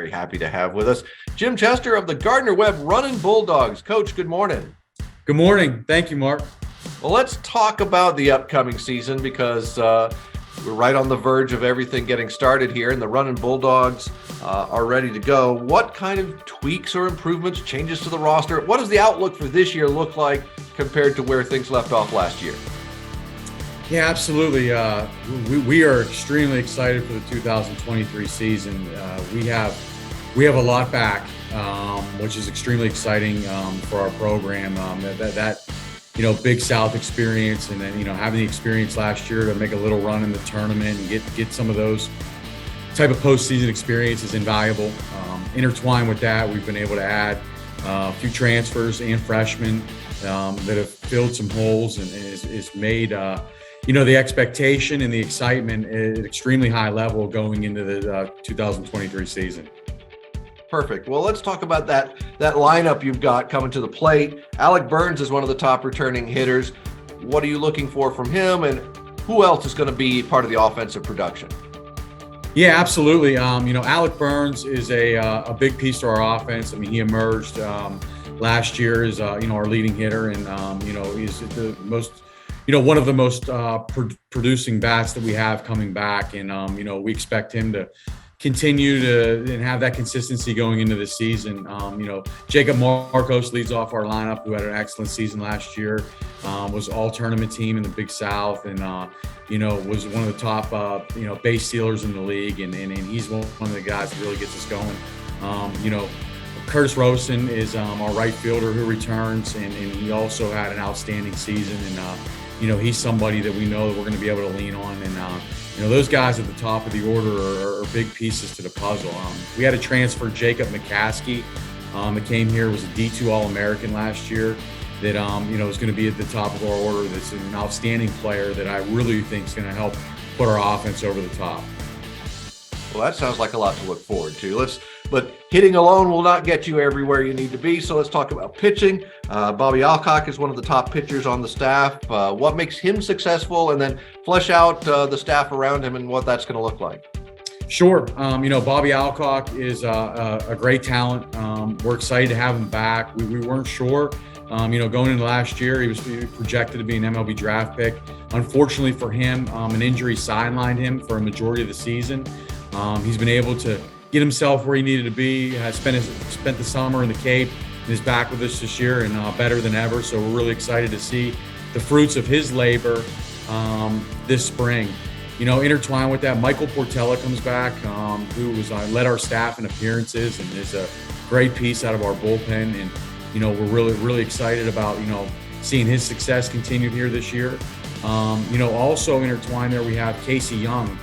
very happy to have with us Jim Chester of the Gardner-Webb Running Bulldogs. Coach, good morning. Good morning. Thank you, Mark. Well, let's talk about the upcoming season because we're right on the verge of everything getting started here, and the Running Bulldogs are ready to go. What kind of tweaks or improvements, changes to the roster? What does the outlook for this year look like compared to where things left off last year? Yeah, absolutely. We are extremely excited for the 2023 season. We have a lot back, which is extremely exciting for our program. That Big South experience, and then having the experience last year to make a little run in the tournament and get some of those type of postseason experience is invaluable. Intertwined with that, we've been able to add a few transfers and freshmen that have filled some holes and is made the expectation and the excitement at an extremely high level going into the 2023 season. Perfect. Well, let's talk about that lineup you've got coming to the plate. Alec Burns is one of the top returning hitters. What are you looking for from him, and who else is going to be part of the offensive production? Yeah, absolutely. Alec Burns is a big piece to our offense. I mean, he emerged last year as our leading hitter, and he's the most one of the most producing bats that we have coming back, and we expect him to continue to and have that consistency going into the season. Jacob Marcos leads off our lineup, who had an excellent season last year, was all tournament team in the Big South, and was one of the top base stealers in the league, and he's one of the guys that really gets us going. Curtis Rosen is our right fielder who returns, and he also had an outstanding season, and he's somebody that we know that we're going to be able to lean on, and those guys at the top of the order are big pieces to the puzzle. We had a transfer, Jacob McCaskey, that came here, was a D2 All-American last year, that is going to be at the top of our order. That's an outstanding player that I really think is going to help put our offense over the top. Well, that sounds like a lot to look forward to. But hitting alone will not get you everywhere you need to be. So let's talk about pitching. Bobby Alcock is one of the top pitchers on the staff. What makes him successful, and then flesh out the staff around him and what that's going to look like. Sure. Bobby Alcock is a great talent. We're excited to have him back. We weren't sure. Going into last year, he was projected to be an MLB draft pick. Unfortunately for him, an injury sidelined him for a majority of the season. He's been able to get himself where he needed to be, spent the summer in the Cape, and is back with us this year and better than ever. So we're really excited to see the fruits of his labor this spring. Intertwined with that, Michael Portella comes back, who was led our staff in appearances and is a great piece out of our bullpen. And we're really excited about seeing his success continued here this year. Also intertwined there, we have Casey Young,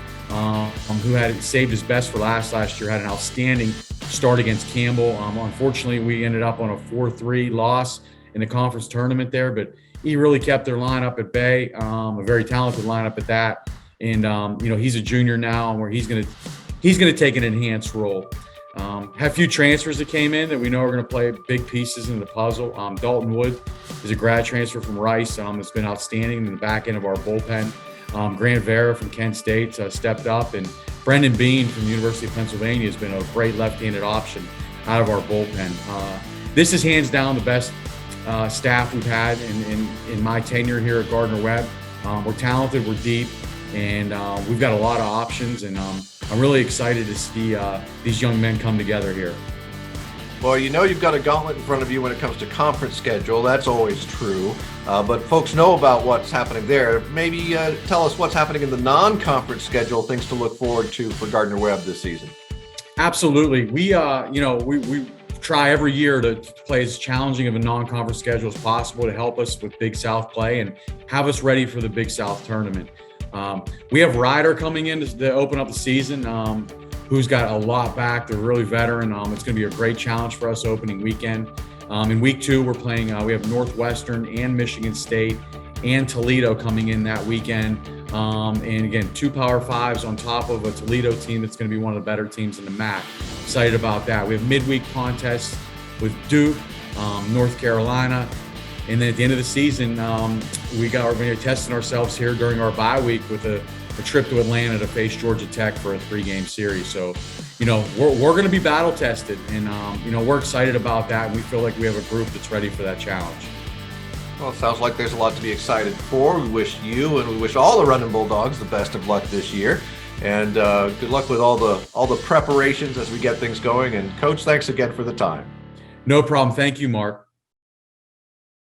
who had saved his best for last year, had an outstanding start against Campbell. Unfortunately, we ended up on a 4-3 loss in the conference tournament there, but he really kept their lineup at bay, a very talented lineup at that. And, he's a junior now, where he's going to take an enhanced role. Have a few transfers that came in that we know are going to play big pieces in the puzzle. Dalton Wood is a grad transfer from Rice. It's been outstanding in the back end of our bullpen. Grant Vera from Kent State stepped up, and Brendan Bean from the University of Pennsylvania has been a great left-handed option out of our bullpen. This is hands down the best staff we've had in my tenure here at Gardner-Webb. We're talented, we're deep, and we've got a lot of options, and I'm really excited to see these young men come together here. Well, you've got a gauntlet in front of you when it comes to conference schedule. That's always true. But folks know about what's happening there. Maybe tell us what's happening in the non-conference schedule, things to look forward to for Gardner-Webb this season. Absolutely. We try every year to play as challenging of a non-conference schedule as possible to help us with Big South play and have us ready for the Big South tournament. We have Ryder coming in to open up the season, who's got a lot back. They're really veteran. It's going to be a great challenge for us opening weekend. In week 2, we're playing, we have Northwestern and Michigan State and Toledo coming in that weekend. And again, 2 Power 5s on top of a Toledo team that's going to be one of the better teams in the MAC. Excited about that. We have midweek contests with Duke, North Carolina, and then at the end of the season, we're going to be testing ourselves here during our bye week with a trip to Atlanta to face Georgia Tech for a 3-game series. So, we're going to be battle tested, and we're excited about that. And we feel like we have a group that's ready for that challenge. Well, it sounds like there's a lot to be excited for. We wish you and we wish all the Running Bulldogs the best of luck this year, and good luck with all the preparations as we get things going. And Coach, thanks again for the time. No problem. Thank you, Mark.